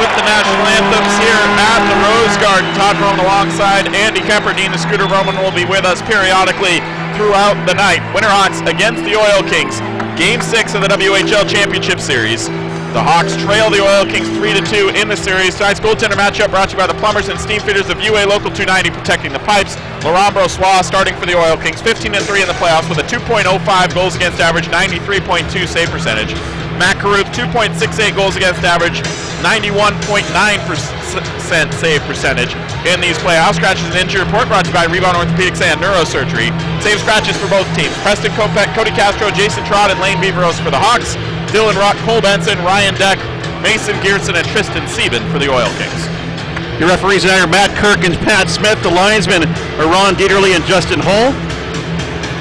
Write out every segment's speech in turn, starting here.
with the national anthems here at the Rose Garden. Todd Roman alongside Andy Kemper. Nina Scooter Roman will be with us periodically throughout the night. Winterhawks against the Oil Kings. Game 6 of the WHL Championship Series. The Hawks trail the Oil Kings 3-2 in the series. Tonight's goaltender matchup brought to you by the Plumbers and Steam Fitters of UA Local 290, protecting the pipes. Laurent Brossoit starting for the Oil Kings, 15-3 in the playoffs with a 2.05 goals against average, 93.2 save percentage. Matt Carruth, 2.68 goals against average, 91.9% save percentage in these playoffs. Scratches and injury report brought to you by Rebound Orthopedics and Neurosurgery. Save scratches for both teams. Preston Kopech, Cody Castro, Jason Trott, and Lane Beaveros for the Hawks. Dylan Rock, Cole Benson, Ryan Deck, Mason Gearson, and Tristan Sieben for the Oil Kings. Your referees tonight are Matt Kirk and Pat Smith. The linesmen are Ron Dieterle and Justin Hull.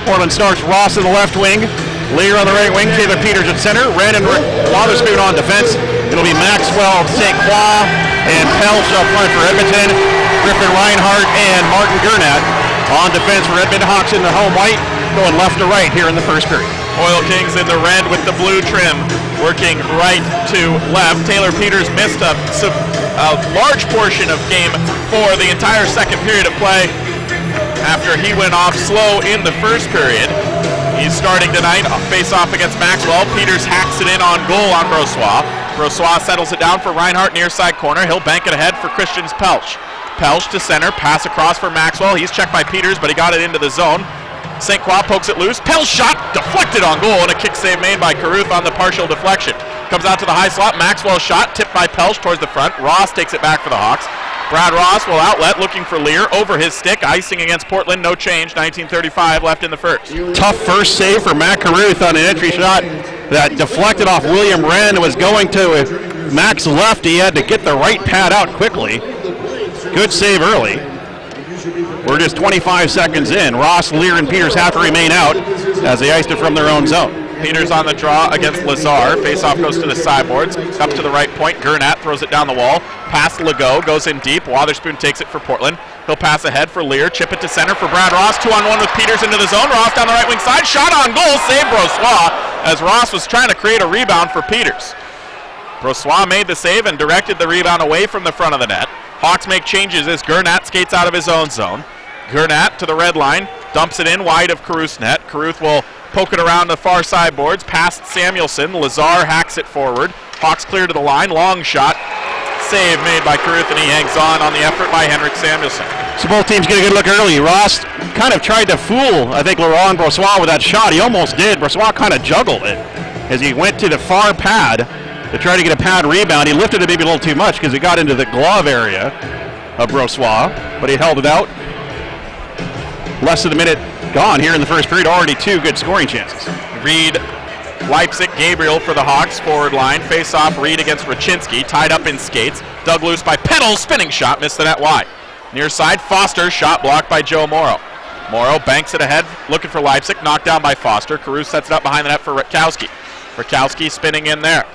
Portland starts Ross in the left wing, Lear on the right wing, Taylor Peters at center, Brandon Wotherspoon on defense. It'll be Maxwell, St. Croix, and Pelch up front for Edmonton. Griffin Reinhardt and Martin Gernat on defense for Edmonton. Hawks in the home white, going left to right here in the first period. Oil Kings in the red with the blue trim, working right to left. Taylor Peters missed a large portion of game for the entire second period of play after he went off slow in the first period. He's starting tonight, face-off against Maxwell. Peters hacks it in on goal on Brossoit. Brossoit settles it down for Reinhardt near side corner. He'll bank it ahead for Christians Pelch. Pelch to center, pass across for Maxwell. He's checked by Peters, but he got it into the zone. St. Croix pokes it loose. Pelch shot deflected on goal, and a kick save made by Carruth on the partial deflection. Comes out to the high slot. Maxwell shot tipped by Pelch towards the front. Ross takes it back for the Hawks. Brad Ross will outlet, looking for Lear over his stick. Icing against Portland, no change. 19:35 left in the first. Tough first save for Matt Carruth on an entry shot that deflected off William Wren. Was going to Max left. He had to get the right pad out quickly. Good save early. We're just 25 seconds in. Ross, Lear, and Peters have to remain out as they iced it from their own zone. Peters on the draw against Lazar. Faceoff goes to the sideboards. Up to the right point. Gernat throws it down the wall. Pass Legault. Goes in deep. Wotherspoon takes it for Portland. He'll pass ahead for Lear. Chip it to center for Brad Ross. 2-on-1 with Peters into the zone. Ross down the right wing side. Shot on goal. Save Brossoit as Ross was trying to create a rebound for Peters. Brossoit made the save and directed the rebound away from the front of the net. Hawks make changes as Gernat skates out of his own zone. Gernat to the red line, dumps it in wide of Carruth's net. Carruth will poke it around the far sideboards, past Samuelson. Lazar hacks it forward. Hawks clear to the line, long shot. Save made by Carruth, and he hangs on the effort by Henrik Samuelson. So both teams get a good look early. Ross kind of tried to fool, I think, Laurent Brossoit with that shot. He almost did. Brossoit kind of juggled it as he went to the far pad to try to get a pad rebound. He lifted it maybe a little too much because it got into the glove area of Brossoit, but he held it out. Less than a minute gone here in the first period. Already two good scoring chances. Reed, Leipzig, Gabriel for the Hawks forward line. Face off Reed against Raczynski, tied up in skates. Dug loose by Peddle, spinning shot, missed the net wide. Near side, Foster, shot blocked by Joe Morrow. Morrow banks it ahead, looking for Leipzig, knocked down by Foster. Carew sets it up behind the net for Rutkowski. Rutkowski spinning in there.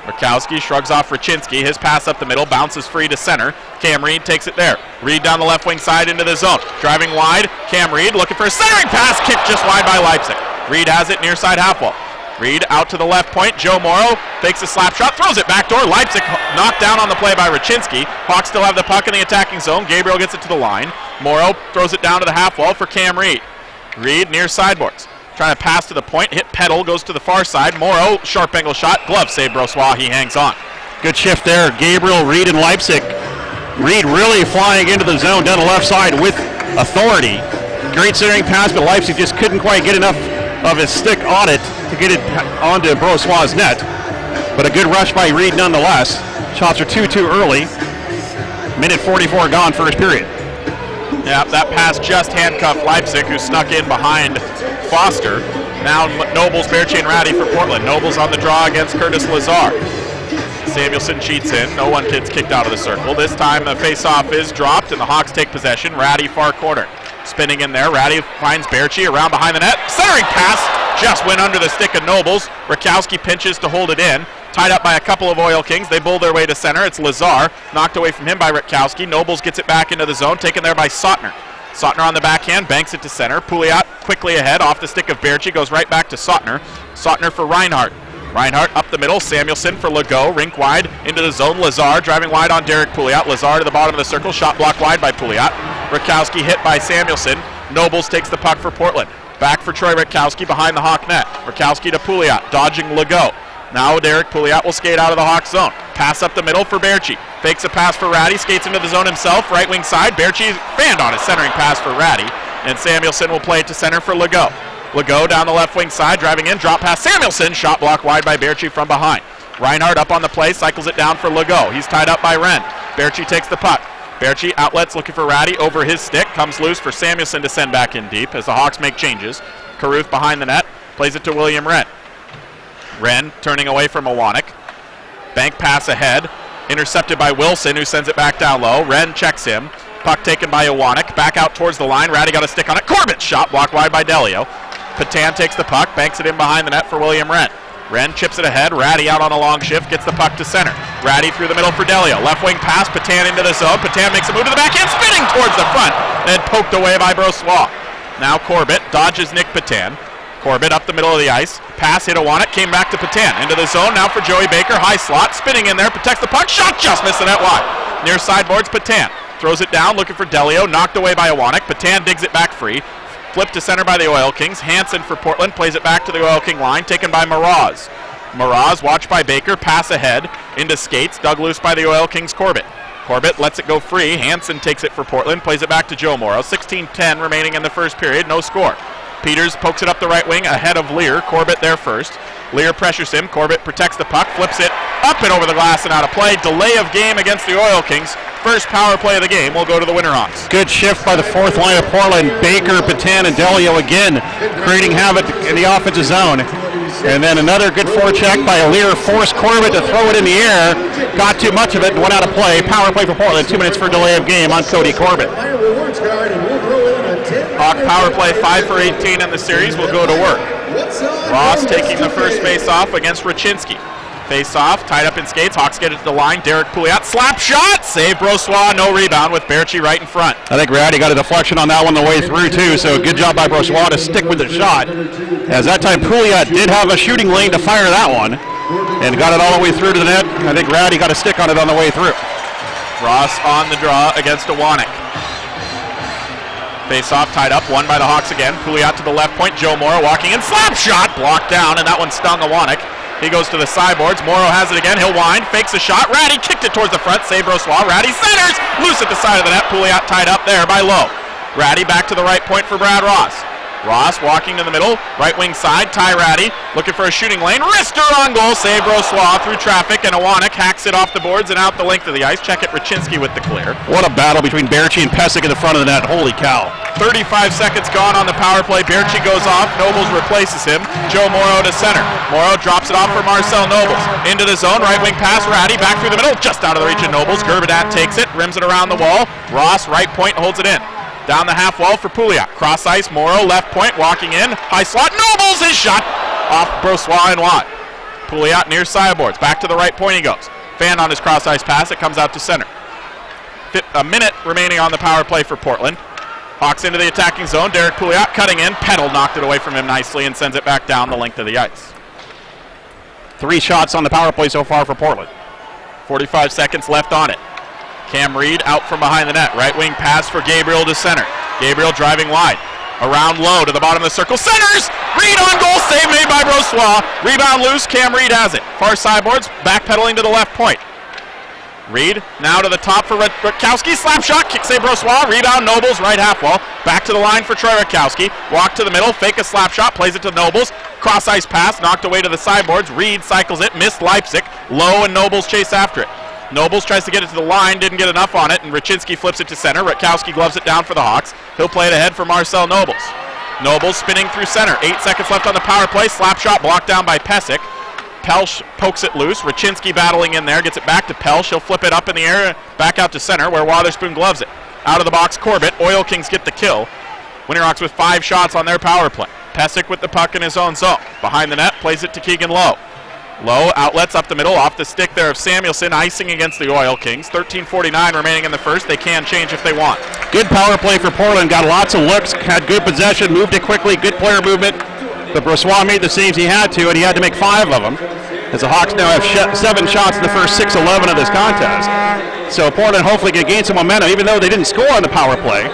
Rutkowski shrugs off Raczynski. His pass up the middle, bounces free to center. Cam Reed takes it there. Reed down the left wing side into the zone. Driving wide, Cam Reed looking for a centering pass, kicked just wide by Leipzig. Reed has it near side half wall. Reed out to the left point. Joe Morrow fakes a slap shot, throws it backdoor. Leipzig knocked down on the play by Raczynski. Hawks still have the puck in the attacking zone. Gabriel gets it to the line. Morrow throws it down to the half wall for Cam Reed. Reed near sideboards. Trying to pass to the point, hit Peddle, goes to the far side. Morrow, sharp angle shot, glove save Brossoit, he hangs on. Good shift there, Gabriel, Reed, and Leipzig. Reed really flying into the zone down the left side with authority. Great centering pass, but Leipzig just couldn't quite get enough of his stick on it to get it onto Brossoit's net. But a good rush by Reed nonetheless. Shots are 2-2 early. Minute 44 gone, first period. Yeah, that pass just handcuffed Leipzig, who snuck in behind Foster. Now Nobles, Berche, and Ratty for Portland. Nobles on the draw against Curtis Lazar. Samuelson cheats in. No one gets kicked out of the circle. This time the face-off is dropped, and the Hawks take possession. Ratty far corner. Spinning in there. Ratty finds Berche around behind the net. Centering pass just went under the stick of Nobles. Rutkowski pinches to hold it in. Tied up by a couple of Oil Kings. They bull their way to center. It's Lazar. Knocked away from him by Rutkowski. Nobles gets it back into the zone. Taken there by Sautner. Sautner on the backhand. Banks it to center. Pouliot quickly ahead. Off the stick of Berche. Goes right back to Sautner. Sautner for Reinhardt. Reinhardt up the middle, Samuelson for Legault, rink wide into the zone. Lazar driving wide on Derek Pouliot. Lazar to the bottom of the circle, shot blocked wide by Pouliot. Rakowski hit by Samuelson. Nobles takes the puck for Portland. Back for Troy Rakowski behind the Hawk net. Rakowski to Pouliot, dodging Legault. Now Derek Pouliot will skate out of the Hawk zone. Pass up the middle for Baertschi. Fakes a pass for Ratty, skates into the zone himself, right wing side. Baertschi fanned on a centering pass for Ratty, and Samuelson will play it to center for Legault. Legault down the left wing side, driving in, drop pass Samuelson, shot blocked wide by Baertschi from behind. Reinhardt up on the play, cycles it down for Legault. He's tied up by Wren. Baertschi takes the puck. Baertschi outlets looking for Ratty, over his stick, comes loose for Samuelson to send back in deep as the Hawks make changes. Caruth behind the net, plays it to William Wren. Wren turning away from Iwanek. Bank pass ahead, intercepted by Wilson, who sends it back down low. Wren checks him. Puck taken by Iwanek, back out towards the line. Ratty got a stick on it. Corbett shot blocked wide by Delio. Patan takes the puck, banks it in behind the net for William Wren. Wren chips it ahead. Ratty out on a long shift, gets the puck to center. Ratty through the middle for Delio. Left wing pass, Patan into the zone. Patan makes a move to the backhand, spinning towards the front, then poked away by Brossois. Now Corbett dodges Nick Patan. Corbett up the middle of the ice. Pass hit Iwanek, came back to Patan. Into the zone now for Joey Baker. High slot, spinning in there, protects the puck. Shot just missed the net wide. Near sideboards, Patan throws it down, looking for Delio. Knocked away by Iwanek. Patan digs it back free. Flipped to center by the Oil Kings. Hansen for Portland plays it back to the Oil King line, taken by Mraz. Mraz watched by Baker. Pass ahead into skates, dug loose by the Oil Kings Corbett. Corbett lets it go free. Hansen takes it for Portland, plays it back to Joe Morrow. 16-10 remaining in the first period, no score. Peters pokes it up the right wing ahead of Lear. Corbett there first. Lear pressures him. Corbett protects the puck, flips it up and over the glass and out of play. Delay of game against the Oil Kings. First power play of the game will go to the Winterhawks. Good shift by the fourth line of Portland. Baker, Patan, and Delio again creating havoc in the offensive zone. And then another good forecheck by Lear. Forced Corbett to throw it in the air. Got too much of it and went out of play. Power play for Portland. 2 minutes for delay of game on Cody Corbett. Hawk power play 5 for 18 in the series will go to work. Ross taking the first face-off against Raczynski. Face-off, tied up in skates. Hawks get it to the line. Derek Pouliot, slap shot! Save Brossois, no rebound with Baertschi right in front. I think Ratty got a deflection on that one the way through, too, so good job by Brossois to stick with the shot. As that time, Pouliot did have a shooting lane to fire that one and got it all the way through to the net. I think Ratty got a stick on it on the way through. Ross on the draw against Iwanek. Face-off tied up, won by the Hawks again. Pouliot to the left point. Joe Morrow walking in. Slap shot! Blocked down, and that one stung Iwanek. He goes to the sideboards. Morrow has it again. He'll wind. Fakes a shot. Ratty kicked it towards the front. Save Brossois. Ratty centers. Loose at the side of the net. Pouliot tied up there by Lowe. Ratty back to the right point for Brad Ross. Ross walking to the middle. Right wing side. Ty Ratty looking for a shooting lane. Wrister on goal. Save Brossois through traffic, and Iwanek hacks it off the boards and out the length of the ice. Check it. Raczynski with the clear. What a battle between Baertschi and Pesek in the front of the net. Holy cow. 35 seconds gone on the power play. Baertschi goes off. Nobles replaces him. Joe Morrow to center. Morrow drops it off for Marcel Nobles. Into the zone. Right wing pass. Ratty back through the middle. Just out of the reach of Nobles. Gerbadat takes it. Rims it around the wall. Ross, right point, holds it in. Down the half wall for Pouliot. Cross ice. Morrow, left point, walking in. High slot. Nobles, his shot off Brossois and Watt. Pouliot near sideboards. Back to the right point he goes. Fan on his cross ice pass. It comes out to center. A minute remaining on the power play for Portland. Hawks into the attacking zone. Derek Pouliot cutting in. Peddle knocked it away from him nicely and sends it back down the length of the ice. 3 shots on the power play so far for Portland. 45 seconds left on it. Cam Reed out from behind the net. Right wing pass for Gabriel to center. Gabriel driving wide. Around low to the bottom of the circle. Centers! Reed on goal. Save made by Brossois. Rebound loose. Cam Reed has it. Far sideboards. Backpedaling to the left point. Reed now to the top for Rakowski. Slap shot. Kick save Brossois. Rebound Nobles. Right half wall. Back to the line for Troy Rakowski. Walk to the middle. Fake a slap shot. Plays it to Nobles. Cross ice pass. Knocked away to the sideboards. Reed cycles it. Missed Leipzig. Low and Nobles chase after it. Nobles tries to get it to the line, didn't get enough on it, and Raczynski flips it to center. Rakowski gloves it down for the Hawks. He'll play it ahead for Marcel Nobles. Nobles spinning through center. 8 seconds left on the power play. Slap shot blocked down by Pesek. Pelch pokes it loose. Raczynski battling in there, gets it back to Pelch. He'll flip it up in the air, back out to center, where Wotherspoon gloves it. Out of the box, Corbett. Oil Kings get the kill. Winterhawks with 5 shots on their power play. Pesek with the puck in his own zone. Behind the net, plays it to Keegan Lowe. Low outlets up the middle, off the stick there of Samuelson, icing against the Oil Kings. 13:49 remaining in the first. They can change if they want. Good power play for Portland. Got lots of looks, had good possession, moved it quickly, good player movement. but Brossoit made the saves he had to, and he had to make 5 of them, as the Hawks now have 7 shots in the first 6-11 of this contest. So Portland hopefully can gain some momentum, even though they didn't score on the power play.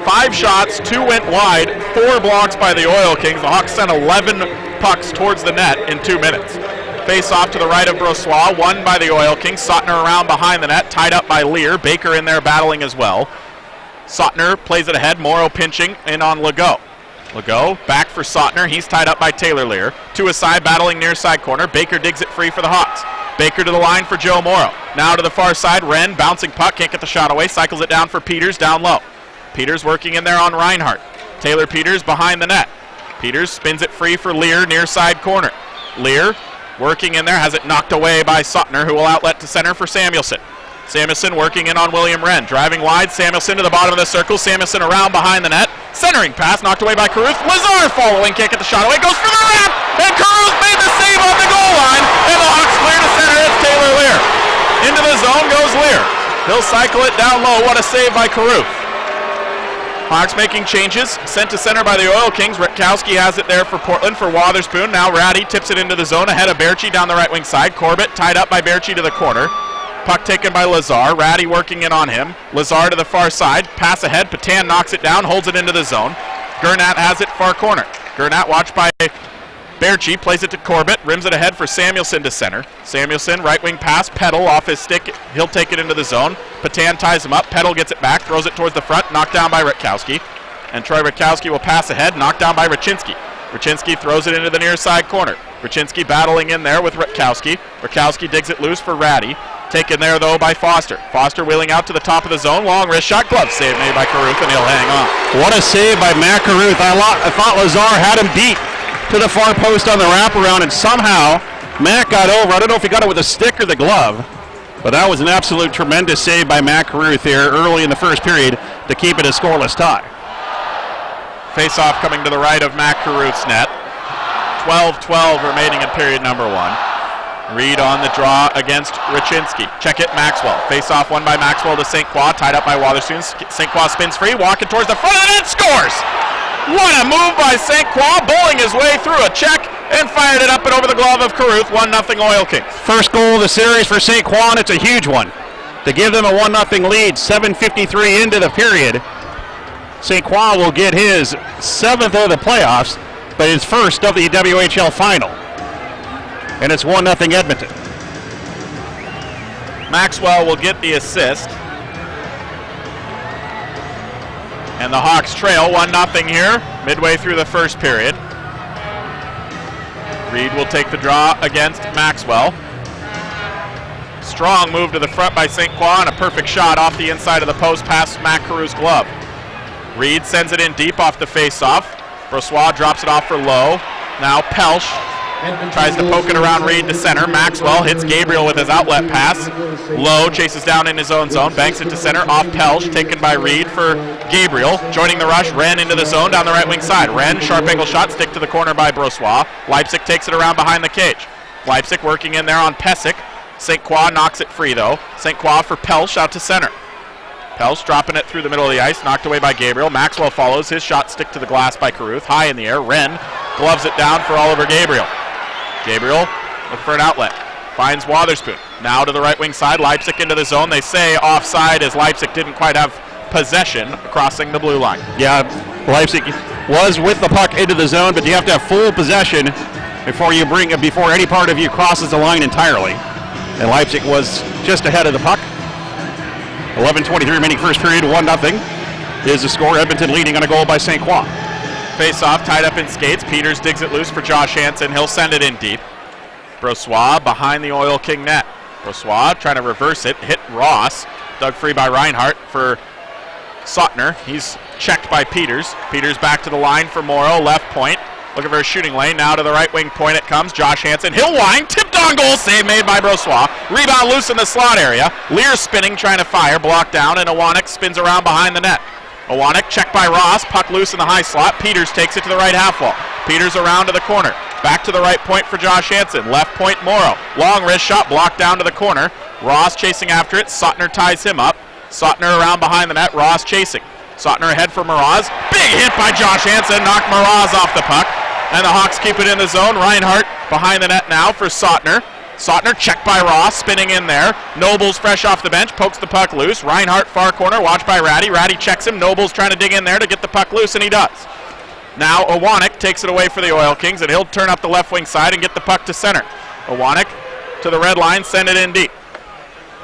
5 shots, 2 went wide, 4 blocks by the Oil Kings. The Hawks sent 11 pucks towards the net in 2 minutes. Face off to the right of Brossoit, won by the Oil Kings. Sotner around behind the net, tied up by Lear. Baker in there battling as well. Sotner plays it ahead, Morrow pinching in on Legault. Legault back for Sotner, he's tied up by Taylor Lear. To his side, battling near side corner. Baker digs it free for the Hawks. Baker to the line for Joe Morrow. Now to the far side, Wren, bouncing puck, can't get the shot away, cycles it down for Peters, down low. Peters working in there on Reinhardt. Taylor Peters behind the net. Peters spins it free for Lear, near side corner. Lear working in there, has it knocked away by Sotner, who will outlet to center for Samuelson. Samuelson working in on William Wren. Driving wide, Samuelson to the bottom of the circle. Samuelson around behind the net. Centering pass, knocked away by Caruth. Lazar following, can't get the shot away, goes for the wrap! And Caruth made the save on the goal line, and the Hawks clear to center. It's Taylor Lear. Into the zone goes Lear. He'll cycle it down low. What a save by Caruth. Hawks making changes, sent to center by the Oil Kings. Rutkowski has it there for Portland for Wotherspoon. Now Ratty tips it into the zone ahead of Berchi down the right wing side. Corbett tied up by Berchi to the corner. Puck taken by Lazar. Ratty working in on him. Lazar to the far side. Pass ahead. Patan knocks it down, holds it into the zone. Gernat has it far corner. Gernat watched by Berchi, plays it to Corbett, rims it ahead for Samuelson to center. Samuelson, right wing pass, Peddle off his stick, he'll take it into the zone. Patan ties him up, Peddle gets it back, throws it towards the front, knocked down by Rutkowski. And Troy Rutkowski will pass ahead, knocked down by Raczynski. Raczynski throws it into the near side corner. Raczynski battling in there with Rutkowski. Rutkowski digs it loose for Ratty. Taken there though by Foster. Foster wheeling out to the top of the zone, long wrist shot, glove save made by Caruth, and he'll hang on. What a save by Matt Caruth. I thought Lazar had him beat to the far post on the wraparound, and somehow Matt got over. I don't know if he got it with a stick or the glove, but that was an absolute tremendous save by Matt Caruth here early in the first period to keep it a scoreless tie. Face-off coming to the right of Matt Caruth's net. 12-12 remaining in period number 1. Reed on the draw against Raczynski. Check it, Maxwell. Face-off won by Maxwell to St. Croix, tied up by Wotherspoon. St. Croix spins free, walking towards the front of the net, scores! What a move by St. Croix, bowling his way through a check and fired it up and over the glove of Caruth. 1-0 Oil Kings. First goal of the series for St. Croix, and it's a huge one to give them a 1-0 lead. 7:53 into the period. St. Croix will get his 7th of the playoffs, but his first of the WHL final. And it's 1-0 Edmonton. Maxwell will get the assist. And the Hawks trail 1-0 here, midway through the first period. Reed will take the draw against Maxwell. Strong move to the front by St. Croix, and a perfect shot off the inside of the post past Matt Caruth's glove. Reed sends it in deep off the face-off. Brossoit drops it off for Lowe. Now Pelch tries to poke it around Reed to center. Maxwell hits Gabriel with his outlet pass. Lowe chases down in his own zone, banks it to center, off Pelch, taken by Reed for Gabriel. Joining the rush, Wren into the zone down the right wing side. Wren, sharp angle shot, stick to the corner by Brossoit. Leipzig takes it around behind the cage. Leipzig working in there on Pesic. St. Croix knocks it free though. St. Croix for Pelch out to center. Pelch dropping it through the middle of the ice, knocked away by Gabriel. Maxwell follows, his shot stick to the glass by Caruth, high in the air. Wren gloves it down for Oliver Gabriel. Gabriel looking for an outlet, finds Wotherspoon. Now to the right wing side, Leipzig into the zone. They say offside as Leipzig didn't quite have possession crossing the blue line. Yeah, Leipzig was with the puck into the zone, but you have to have full possession before any part of you crosses the line entirely. And Leipzig was just ahead of the puck. 11:23 remaining first period, 1-0 is the score. Edmonton leading on a goal by St. Croix. Face-off tied up in skates. Peters digs it loose for Josh Hansen. He'll send it in deep. Brossoit behind the Oil King net. Brossoit trying to reverse it, hit Ross. Dug free by Reinhardt for Sotner. He's checked by Peters. Peters back to the line for Morrow, left point. Looking for a shooting lane. Now to the right wing point it comes. Josh Hansen, he'll wind, tipped on goal, save made by Brossoit. Rebound loose in the slot area. Lear spinning, trying to fire, blocked down, and Iwanek spins around behind the net. Iwanek checked by Ross, puck loose in the high slot. Peters takes it to the right half wall. Peters around to the corner. Back to the right point for Josh Hansen. Left point Morrow. Long wrist shot, blocked down to the corner. Ross chasing after it. Sotner ties him up. Sotner around behind the net. Ross chasing. Sotner ahead for Mraz. Big Big hit by Josh Hansen, knocked Mraz off the puck. And the Hawks keep it in the zone. Reinhart behind the net now for Sautner. Sautner checked by Ross, spinning in there. Nobles fresh off the bench, pokes the puck loose. Reinhart far corner, watched by Ratty. Ratty checks him. Nobles trying to dig in there to get the puck loose, and he does. Now Owanek takes it away for the Oil Kings, and he'll turn up the left wing side and get the puck to center. Owanek to the red line, send it in deep.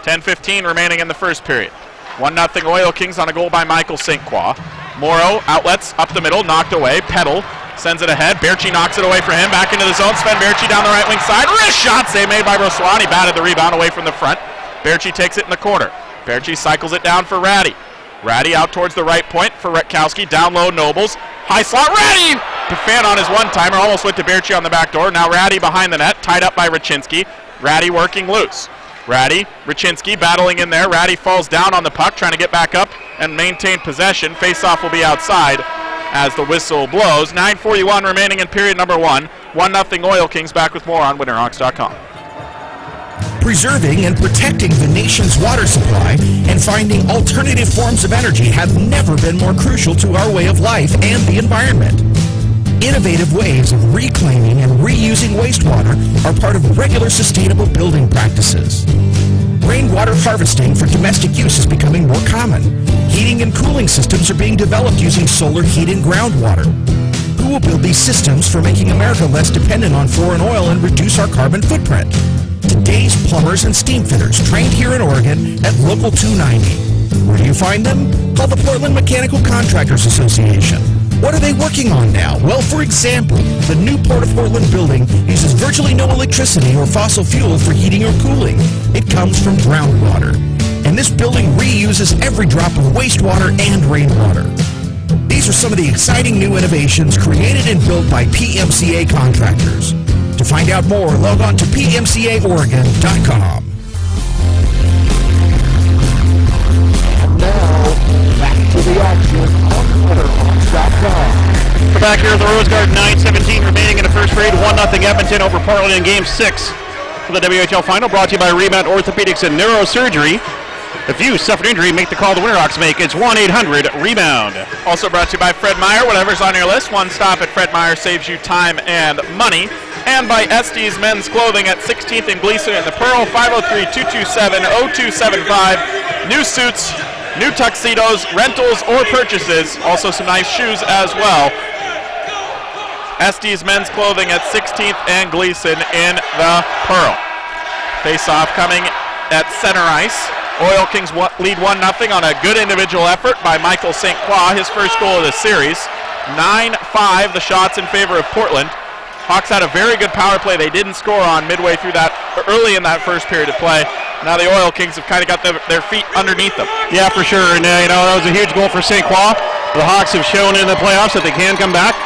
10:15 remaining in the first period. 1-0 Oil Kings on a goal by Michael St. Croix. Morrow outlets up the middle, knocked away. Peddle sends it ahead. Berchi knocks it away for him. Back into the zone. Sven Berchi down the right wing side. Wrist shot save made by Brossois. He batted the rebound away from the front. Berchi takes it in the corner. Berchi cycles it down for Ratty. Ratty out towards the right point for Retkowski. Down low, Nobles. High slot. Ratty! Fan on his one-timer. Almost went to Berchi on the back door. Now Ratty behind the net. Tied up by Raczynski. Ratty working loose. Ratty, Raczynski battling in there. Ratty falls down on the puck, trying to get back up and maintain possession. Face-off will be outside as the whistle blows. 9:41 remaining in period number 1. 1-0 Oil Kings. Back with more on Winterhawks.com. Preserving and protecting the nation's water supply and finding alternative forms of energy have never been more crucial to our way of life and the environment. Innovative ways of reclaiming and reusing wastewater are part of regular sustainable building practices. Rainwater harvesting for domestic use is becoming more common. Heating and cooling systems are being developed using solar heat and groundwater. Who will build these systems for making America less dependent on foreign oil and reduce our carbon footprint? Today's plumbers and steam fitters trained here in Oregon at Local 290. Where do you find them? Call the Portland Mechanical Contractors Association. What are they working on now? Well, for example, the new Port of Portland building uses virtually no electricity or fossil fuel for heating or cooling. It comes from groundwater. And this building reuses every drop of wastewater and rainwater. These are some of the exciting new innovations created and built by PMCA contractors. To find out more, log on to pmcaoregon.com. And now, back to the action on Winterhawks.com. We're back here at the Rose Garden, 9:17 remaining in the first period. 1-0 Edmonton over Portland in Game 6 for the WHL Final. Brought to you by Rebound Orthopedics and Neurosurgery. If you suffered injury, make the call the Winterhawks make. It's 1-800-REBOUND. Also brought to you by Fred Meyer. Whatever's on your list, one stop at Fred Meyer saves you time and money. And by Estes Men's Clothing at 16th and Gleason in the Pearl, 503-227-0275. New suits, new tuxedos, rentals or purchases. Also some nice shoes as well. Estes Men's Clothing at 16th and Gleason in the Pearl. Face-off coming at center ice. Oil Kings lead 1-0 on a good individual effort by Michael St. Croix, his first goal of the series. 9-5 the shots in favor of Portland. Hawks had a very good power play they didn't score on midway through that, early in that first period of play. Now the Oil Kings have kind of got their feet underneath them. Yeah, for sure. And, that was a huge goal for St. Croix. The Hawks have shown in the playoffs that they can come back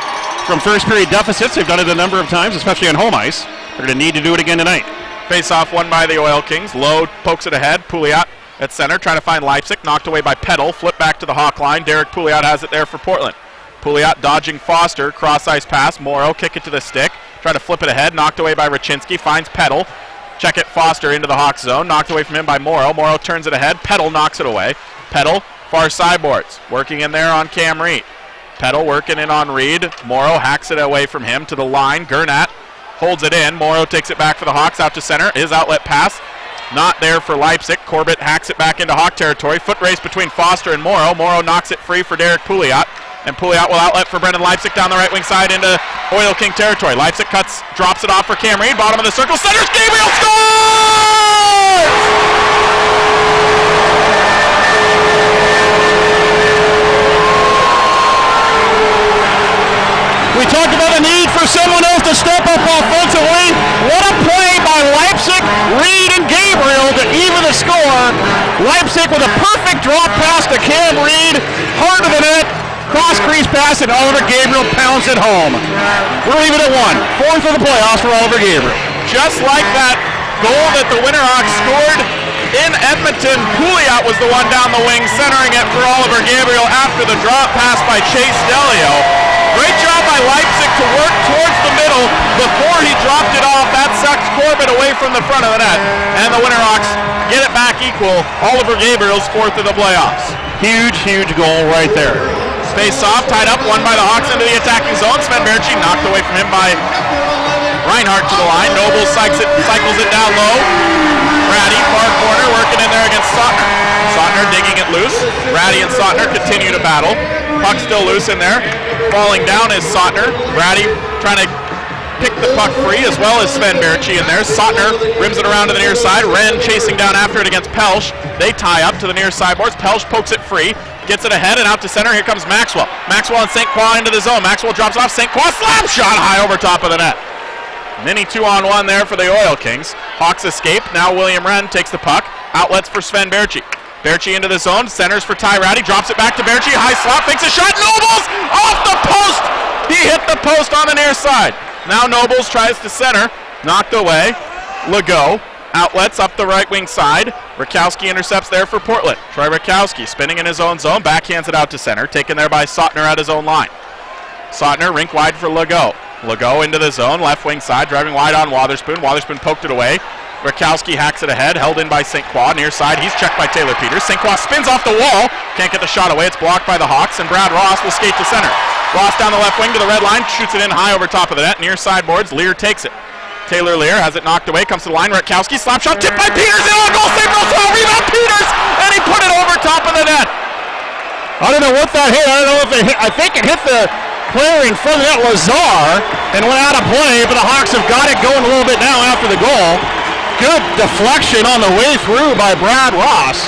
from first period deficits. They've done it a number of times, especially on home ice. They're going to need to do it again tonight. Face-off won by the Oil Kings. Lowe pokes it ahead. Pouliot at center, trying to find Leipzig. Knocked away by Peddle. Flip back to the Hawk line. Derek Pouliot has it there for Portland. Pouliot dodging Foster. Cross-ice pass. Morrow kick it to the stick. Try to flip it ahead. Knocked away by Raczynski. Finds Peddle. Check it Foster into the Hawks zone. Knocked away from him by Morrow. Morrow turns it ahead. Peddle knocks it away. Peddle, far sideboards. Working in there on Cam Reed. Peddle working in on Reed. Morrow hacks it away from him to the line. Gernat holds it in. Morrow takes it back for the Hawks out to center. His outlet pass not there for Leipzig. Corbett hacks it back into Hawk territory. Foot race between Foster and Morrow. Morrow knocks it free for Derek Pouliot. And Pouliot will outlet for Brendan Leipzig down the right wing side into Oil King territory. Leipzig drops it off for Cam Reed. Bottom of the circle. Centers. Gabriel scores! We talked about the need for someone else to step up offensively. What a play by Leipzig, Reed, and Gabriel to even the score. Leipzig with a perfect drop pass to Cam Reed, heart of the net, cross crease pass, and Oliver Gabriel pounds it home. We're leaving at 1. Fourth of the playoffs for Oliver Gabriel. Just like that goal that the Winterhawks scored in Edmonton, Pouliot was the one down the wing, centering it for Oliver Gabriel after the drop pass by Chase Delio. Great job by Leipzig to work towards the middle before he dropped it off. That sucks Corbett away from the front of the net. And the Winterhawks get it back equal. Oliver Gabriel's fourth of the playoffs. Huge, huge goal right there. Face off, tied up, won by the Hawks into the attacking zone. Sven Berchi knocked away from him by Reinhardt to the line. Noble cycles it down low. Ratty, far corner, working in there against Sautner. Sautner digging it loose. Ratty and Sautner continue to battle. Puck still loose in there. Falling down is Sautner. Ratty trying to pick the puck free, as well as Sven Berchi in there. Sautner rims it around to the near side. Wren chasing down after it against Pelch. They tie up to the near sideboards. Pelch pokes it free, gets it ahead and out to center. Here comes Maxwell. Maxwell and St. Croix into the zone. Maxwell drops off. St. Croix slap shot high over top of the net. Mini 2-on-1 there for the Oil Kings. Hawks escape. Now William Wren takes the puck. Outlets for Sven Berchi. Berchi into the zone. Centers for Ty Ratty. Drops it back to Berchi. High slap. Fakes a shot. Nobles off the post. He hit the post on the near side. Now Nobles tries to center. Knocked away. Legault outlets up the right wing side. Rakowski intercepts there for Portland. Troy Rakowski spinning in his own zone. Backhands it out to center. Taken there by Sautner at his own line. Sautner rink wide for Legault. Legault into the zone. Left wing side. Driving wide on Wotherspoon. Wotherspoon poked it away. Rakowski hacks it ahead. Held in by St. Croix. Near side. He's checked by Taylor Peters. St. Croix spins off the wall. Can't get the shot away. It's blocked by the Hawks. And Brad Ross will skate to center. Ross down the left wing to the red line. Shoots it in high over top of the net. Near sideboards. Lear takes it. Taylor Lear has it knocked away. Comes to the line. Rakowski slap shot. Tipped by Peters. In on goal. Save Brossois. Rebound Peters. And he put it over top of the net. I don't know what that hit. I don't know if it hit. I think it hit the player in front of that, Lazar, and went out of play, but the Hawks have got it going a little bit now after the goal. Good deflection on the way through by Brad Ross.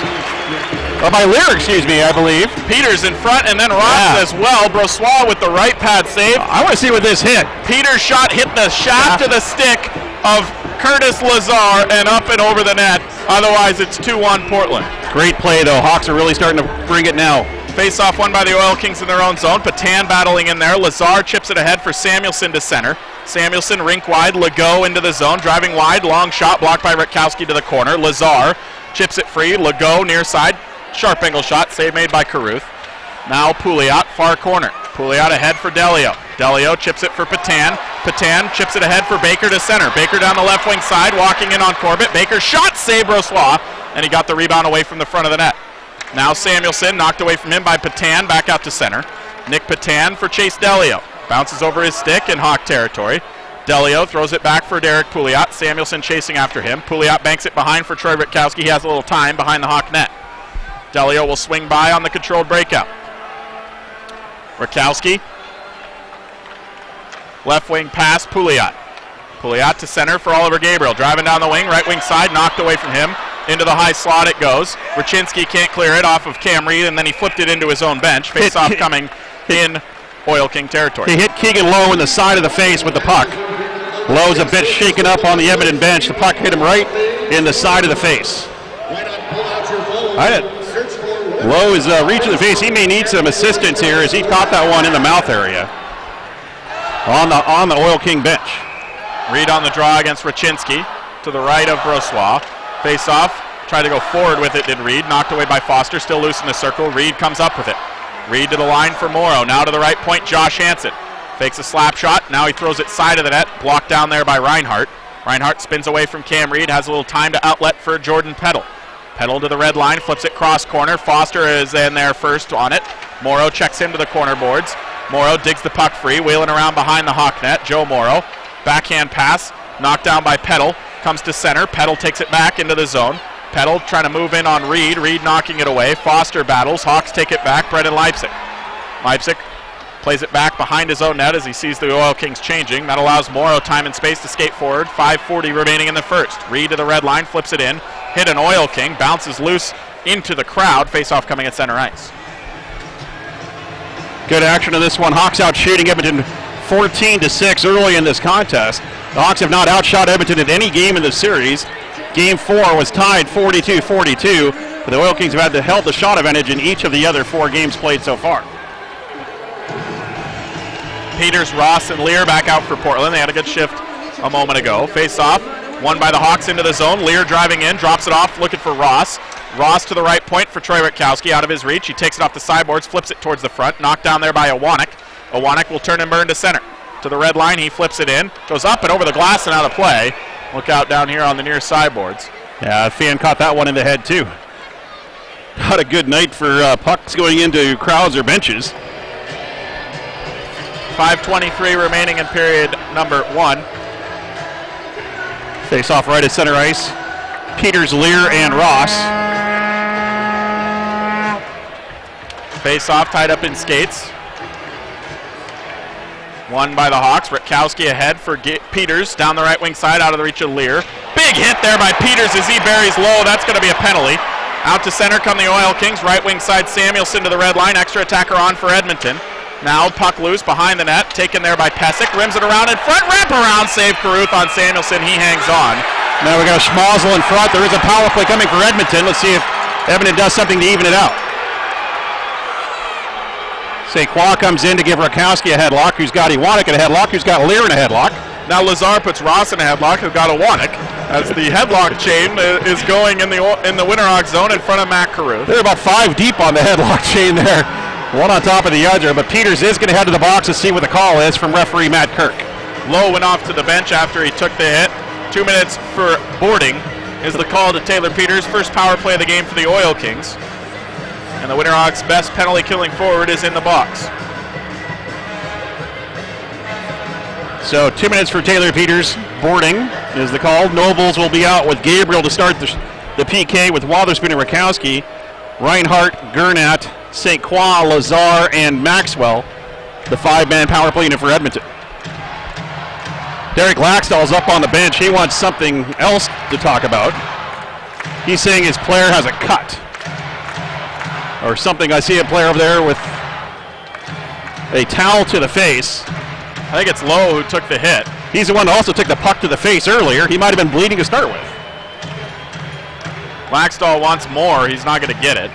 By Lear, excuse me, I believe. Peters in front, and then Ross as well. Brossois with the right pad save. I want to see what this hit. Peters' shot hit the shaft of the stick of Curtis Lazar and up and over the net. Otherwise, it's 2-1 Portland. Great play, though. Hawks are really starting to bring it now. Face-off won by the Oil Kings in their own zone. Patan battling in there. Lazar chips it ahead for Samuelson to center. Samuelson rink wide. Legault into the zone. Driving wide. Long shot blocked by Rakowski to the corner. Lazar chips it free. Legault near side. Sharp angle shot. Save made by Caruth. Now Pouliot far corner. Pouliot ahead for Delio. Delio chips it for Patan. Patan chips it ahead for Baker to center. Baker down the left wing side. Walking in on Corbett. Baker shot. Save Brossois. And he got the rebound away from the front of the net. Now Samuelson knocked away from him by Patan, back out to center. Nick Patan for Chase Delio. Bounces over his stick in Hawk territory. Delio throws it back for Derek Pouliot. Samuelson chasing after him. Pouliot banks it behind for Troy Rutkowski. He has a little time behind the Hawk net. Delio will swing by on the controlled breakout. Rutkowski. Left wing pass, Pouliot. Pouliot to center for Oliver Gabriel. Driving down the wing, right wing side, knocked away from him. Into the high slot it goes. Rachinski can't clear it off of Cam Reed, and then he flipped it into his own bench. Face-off coming in Oil King territory. He hit Keegan Lowe in the side of the face with the puck. Lowe's a bit shaken up on the Edmonton bench. The puck hit him right in the side of the face. Lowe is reaching the face. He may need some assistance here as he caught that one in the mouth area on the Oil King bench. Reed on the draw against Rachinski to the right of Brossois. Face off, tried to go forward with it, did Reed. Knocked away by Foster, still loose in the circle. Reed comes up with it. Reed to the line for Morrow. Now to the right point, Josh Hansen. Fakes a slap shot. Now he throws it side of the net. Blocked down there by Reinhardt. Reinhardt spins away from Cam Reed. Has a little time to outlet for Jordan Peddle. Peddle to the red line, flips it cross corner. Foster is in there first on it. Morrow checks him to the corner boards. Morrow digs the puck free, wheeling around behind the Hawk net. Joe Morrow. Backhand pass. Knocked down by Peddle. Comes to center. Peddle takes it back into the zone. Peddle trying to move in on Reed. Reed knocking it away. Foster battles. Hawks take it back. Brendan Leipzig. Leipzig plays it back behind his own net as he sees the Oil Kings changing. That allows Morrow time and space to skate forward. 5:40 remaining in the first. Reed to the red line. Flips it in. Hit an Oil King. Bounces loose into the crowd. Face-off coming at center ice. Good action in this one. Hawks out shooting Edmonton 14-6 early in this contest. The Hawks have not outshot Edmonton in any game in the series. Game 4 was tied 42-42, but the Oil Kings have had to held the shot advantage in each of the other 4 games played so far. Peters, Ross, and Lear back out for Portland. They had a good shift a moment ago. Face off, won by the Hawks into the zone. Lear driving in, drops it off, looking for Ross. Ross to the right point for Troy Rutkowski, out of his reach. He takes it off the sideboards, flips it towards the front. Knocked down there by Iwanek. Iwanek will turn and burn to center. To the red line, he flips it in. Goes up and over the glass and out of play. Look out down here on the near sideboards. Yeah, fan caught that one in the head too. Not a good night for pucks going into crowds or benches. 5:23 remaining in period number 1. Face off right at center ice. Peters, Lear, and Ross. Face off tied up in skates. Won by the Hawks. Rutkowski ahead for Peters. Down the right wing side, out of the reach of Lear. Big hit there by Peters as he buries Lowe. That's going to be a penalty. Out to center come the Oil Kings. Right wing side, Samuelson to the red line. Extra attacker on for Edmonton. Now puck loose behind the net. Taken there by Pesic. Rims it around in front. Wrap around save Carruth on Samuelson. He hangs on. Now we got a Schmozzle in front. There is a power play coming for Edmonton. Let's see if Edmonton does something to even it out. St. Croix comes in to give Rutkowski a headlock. Who's got Iwanek in a headlock? Who's got Lear in a headlock? Now Lazar puts Ross in a headlock. Who's got Iwanek as the headlock chain is going in the Winterhawks zone in front of Matt Carruth. They're about 5 deep on the headlock chain there. One on top of the other, but Peters is going to head to the box to see what the call is from referee Matt Kirk. Lowe went off to the bench after he took the hit. 2 minutes for boarding is the call to Taylor Peters. First power play of the game for the Oil Kings. And the Winterhawks' best penalty killing forward is in the box. So 2 minutes for Taylor Peters. Boarding is the call. Nobles will be out with Gabriel to start the PK with Wotherspoon and Rutkowski. Reinhart, Gernat, St. Croix, Lazar, and Maxwell, the 5-man power play unit for Edmonton. Derek Laxdal's up on the bench. He wants something else to talk about. He's saying his player has a cut or something. I see a player over there with a towel to the face. I think it's Lowe who took the hit. He's the one that also took the puck to the face earlier. He might have been bleeding to start with. Laxdal wants more. He's not going to get it.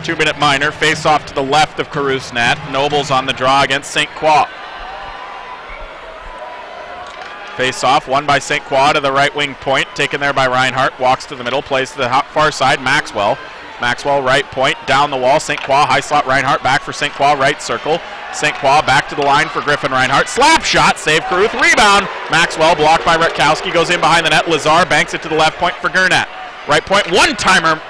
2-minute minor. Face off to the left of Carruth's net. Nobles on the draw against St. Croix. Face off, won by St. Croix to the right wing point. Taken there by Reinhart. Walks to the middle, plays to the far side. Maxwell. Maxwell right point, down the wall. St. Croix, high slot Reinhart. Back for St. Croix, right circle. St. Croix back to the line for Griffin Reinhart. Slap shot, save Carruth. Rebound. Maxwell blocked by Rutkowski. Goes in behind the net. Lazar banks it to the left point for Gernat. Right point, one-timer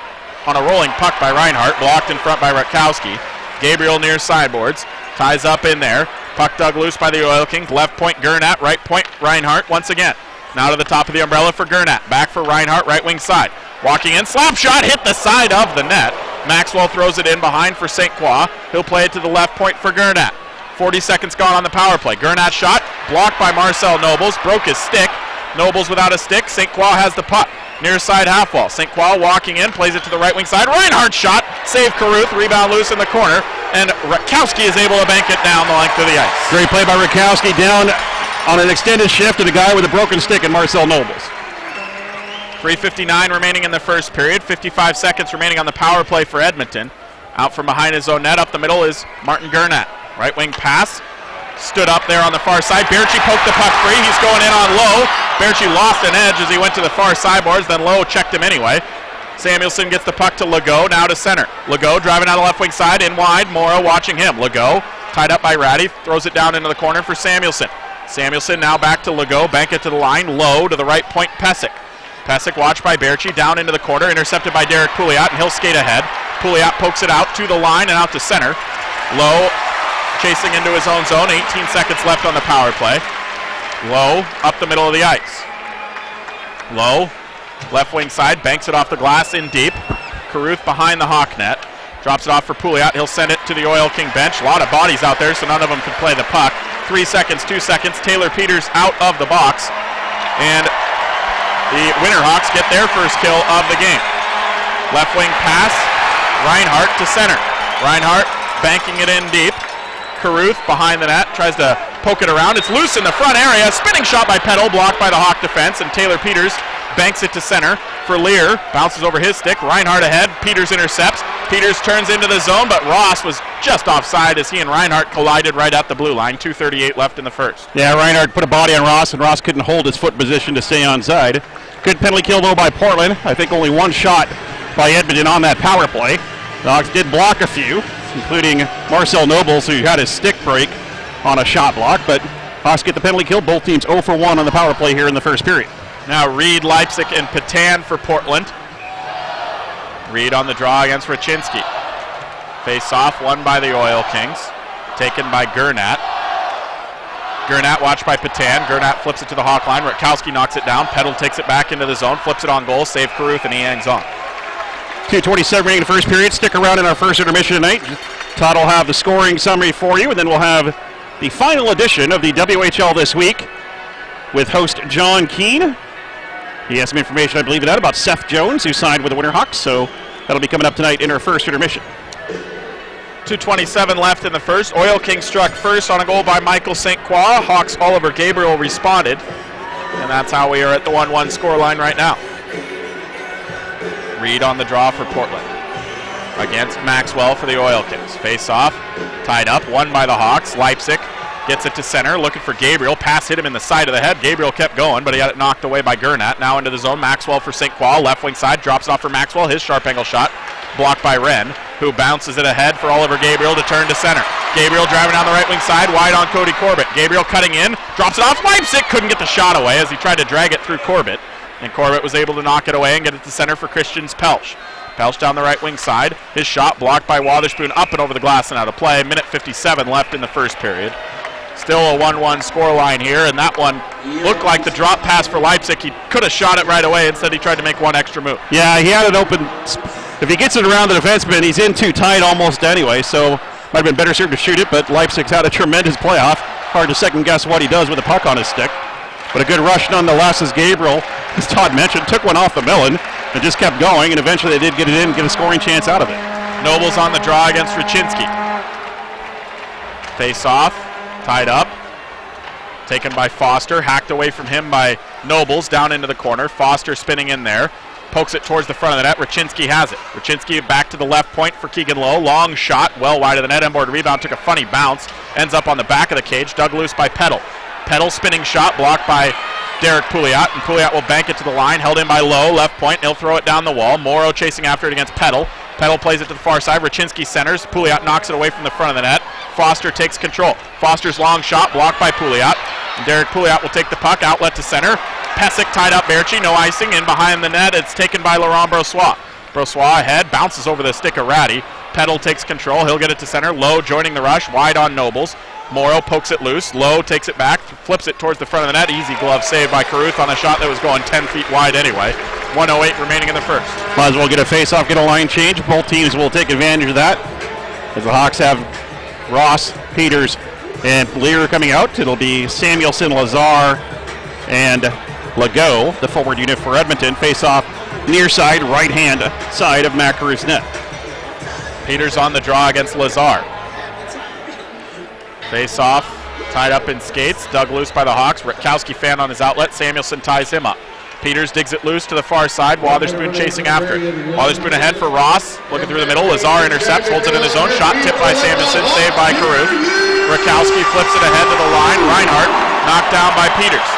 on a rolling puck by Reinhart. Blocked in front by Rutkowski. Gabriel near sideboards. Ties up in there. Puck dug loose by the Oil Kings. Left point Gernat. Right point Reinhart once again. Now to the top of the umbrella for Gernat. Back for Reinhart, right wing side. Walking in, slap shot, hit the side of the net. Maxwell throws it in behind for St. Croix. He'll play it to the left point for Gernat. 40 seconds gone on the power play. Gernat shot, blocked by Marcel Nobles. Broke his stick. Nobles without a stick. St. Croix has the puck. Near side half wall. St. Croix walking in, plays it to the right wing side. Reinhart shot, save Carruth, rebound loose in the corner, and Rutkowski is able to bank it down the length of the ice. Great play by Rutkowski down on an extended shift to the guy with a broken stick and Marcel Nobles. 3:59 remaining in the first period. 55 seconds remaining on the power play for Edmonton. Out from behind his own net, up the middle is Martin Gernat. Right wing pass. Stood up there on the far side. Berchi poked the puck free. He's going in on Lowe. Berchi lost an edge as he went to the far sideboards. Then Lowe checked him anyway. Samuelson gets the puck to Legault, now to center. Legault driving out the left wing side, in wide. Morrow watching him. Legault tied up by Ratty. Throws it down into the corner for Samuelson. Samuelson now back to Legault. Bank it to the line. Low to the right point, Pesic. Pesic watched by Berchi. Down into the corner. Intercepted by Derek Pouliot, and he'll skate ahead. Pouliot pokes it out to the line and out to center. Lowe chasing into his own zone. 18 seconds left on the power play. Lowe up the middle of the ice. Lowe, left wing side, banks it off the glass in deep. Carruth behind the Hawk net. Drops it off for Pouliot. He'll send it to the Oil King bench. A lot of bodies out there, so none of them can play the puck. 3 seconds, 2 seconds. Taylor Peters out of the box. And the Winterhawks get their first kill of the game. Left wing pass. Reinhart to center. Reinhart banking it in deep. Carruth behind the net, tries to poke it around. It's loose in the front area. Spinning shot by Peddle, blocked by the Hawk defense, and Taylor Peters banks it to center for Lear. Bounces over his stick. Reinhart ahead. Peters intercepts. Peters turns into the zone, but Ross was just offside as he and Reinhart collided right at the blue line. 2:38 left in the first. Yeah, Reinhart put a body on Ross, and Ross couldn't hold his foot position to stay onside. Good penalty kill, though, by Portland. I think only one shot by Edmonton on that power play. The Hawks did block a few, including Marcel Nobles, who had his stick break on a shot block, but Hawks get the penalty kill. Both teams 0 for 1 on the power play here in the first period. Now Reed, Leipzig, and Patan for Portland. Reed on the draw against Raczynski. Face off, won by the Oil Kings. Taken by Gernat. Gurnat watched by Patan. Gurnat flips it to the Hawk line. Rutkowski knocks it down. Peddle takes it back into the zone, flips it on goal, save Caruth, and he hangs on. 2:27 remaining in the first period. Stick around in our first intermission tonight. Todd will have the scoring summary for you, and then we'll have the final edition of the WHL This Week with host John Keane. He has some information, I believe, in that about Seth Jones, who signed with the Winterhawks, so that'll be coming up tonight in our first intermission. 2:27 left in the first. Oil Kings struck first on a goal by Michael St. Croix. Hawks' Oliver Gabriel responded, and that's how we are at the 1-1 scoreline right now. Reed on the draw for Portland against Maxwell for the Oil Kings. Face off, tied up, won by the Hawks. Leipzig gets it to center, looking for Gabriel. Pass hit him in the side of the head. Gabriel kept going, but he got it knocked away by Gurnat. Now into the zone. Maxwell for St. Croix. Left wing side, drops it off for Maxwell. His sharp angle shot blocked by Wren, who bounces it ahead for Oliver Gabriel to turn to center. Gabriel driving down the right wing side, wide on Cody Corbett. Gabriel cutting in, drops it off. Leipzig couldn't get the shot away as he tried to drag it through Corbett, and Corbett was able to knock it away and get it to center for Christians Pelch. Pelch down the right wing side. His shot blocked by Wotherspoon, up and over the glass and out of play. Minute 57 left in the first period. Still a 1-1 scoreline here, and that one looked like the drop pass for Leipzig. He could have shot it right away. Instead, he tried to make one extra move. Yeah, he had it open. If he gets it around the defenseman, he's in too tight almost anyway, so might have been better served to shoot it, but Leipzig's had a tremendous playoff. Hard to second guess what he does with a puck on his stick. But a good rush nonetheless as Gabriel, as Todd mentioned, took one off the melon and just kept going, and eventually they did get it in and get a scoring chance out of it. Nobles on the draw against Raczynski. Face off, tied up, taken by Foster, hacked away from him by Nobles, down into the corner. Foster spinning in there, pokes it towards the front of the net. Raczynski has it. Raczynski back to the left point for Keegan Lowe. Long shot, well wide of the net. Inboard rebound, took a funny bounce, ends up on the back of the cage, dug loose by Peddle. Peddle spinning shot blocked by Derek Pouliot, and Pouliot will bank it to the line, held in by Lowe, left point, he'll throw it down the wall. Morrow chasing after it against Peddle. Peddle plays it to the far side. Raczynski centers. Pouliot knocks it away from the front of the net. Foster takes control. Foster's long shot blocked by Pouliot. And Derek Pouliot will take the puck, outlet to center. Pesic tied up Berchi, no icing. In behind the net, it's taken by Laurent Brossois. Brossois ahead, bounces over the stick of Ratty. Peddle takes control, he'll get it to center. Lowe joining the rush, wide on Nobles. Morrow pokes it loose. Lowe takes it back, flips it towards the front of the net. Easy glove save by Caruth on a shot that was going 10 feet wide anyway. 1:08 remaining in the first. Might as well get a face-off, get a line change. Both teams will take advantage of that. As the Hawks have Ross, Peters, and Lear coming out, it'll be Samuelson, Lazar, and Legault, the forward unit for Edmonton. Face-off near side, right-hand side of Matt Caruth's net. Peters on the draw against Lazar. Face off, tied up in skates, dug loose by the Hawks. Rutkowski fan on his outlet. Samuelson ties him up. Peters digs it loose to the far side. Wotherspoon chasing after it. Wotherspoon ahead for Ross, looking through the middle. Lazar intercepts, holds it in his own. Shot tipped by Samuelson, saved by Caruth. Rutkowski flips it ahead to the line. Reinhardt knocked down by Peters.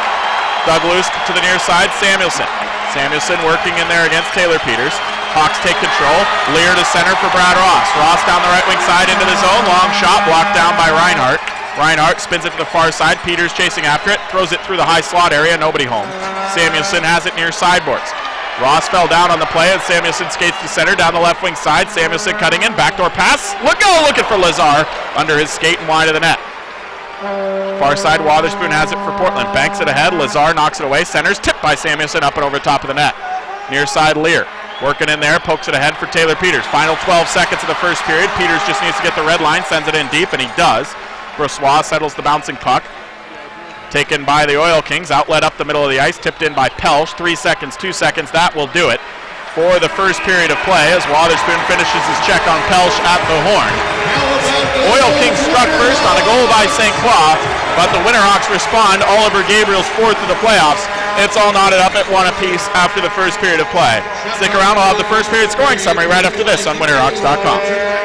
Dug loose to the near side, Samuelson. Samuelson working in there against Taylor Peters. Hawks take control. Lear to center for Brad Ross. Ross down the right wing side into the zone. Long shot blocked down by Reinhardt. Reinhardt spins it to the far side. Peters chasing after it. Throws it through the high slot area. Nobody home. Samuelson has it near sideboards. Ross fell down on the play and Samuelson skates to center down the left wing side. Samuelson cutting in. Backdoor pass. Looking for Lazar under his skate and wide of the net. Far side, Wotherspoon has it for Portland. Banks it ahead. Lazar knocks it away. Centers. Tipped by Samuelson up and over the top of the net. Near side, Lear. Working in there, pokes it ahead for Taylor Peters. Final 12 seconds of the first period. Peters just needs to get the red line, sends it in deep, and he does. Brossois settles the bouncing puck. Taken by the Oil Kings, outlet up the middle of the ice, tipped in by Pelch. 3 seconds, 2 seconds, that will do it for the first period of play as Wotherspoon finishes his check on Pelch at the horn. Oil Kings struck first on a goal by St. Croix, but the Winterhawks respond. Oliver Gabriel's fourth of the playoffs. It's all knotted up at 1 apiece after the first period of play. Stick around, we'll have the first period scoring summary right after this on Winterhawks.com.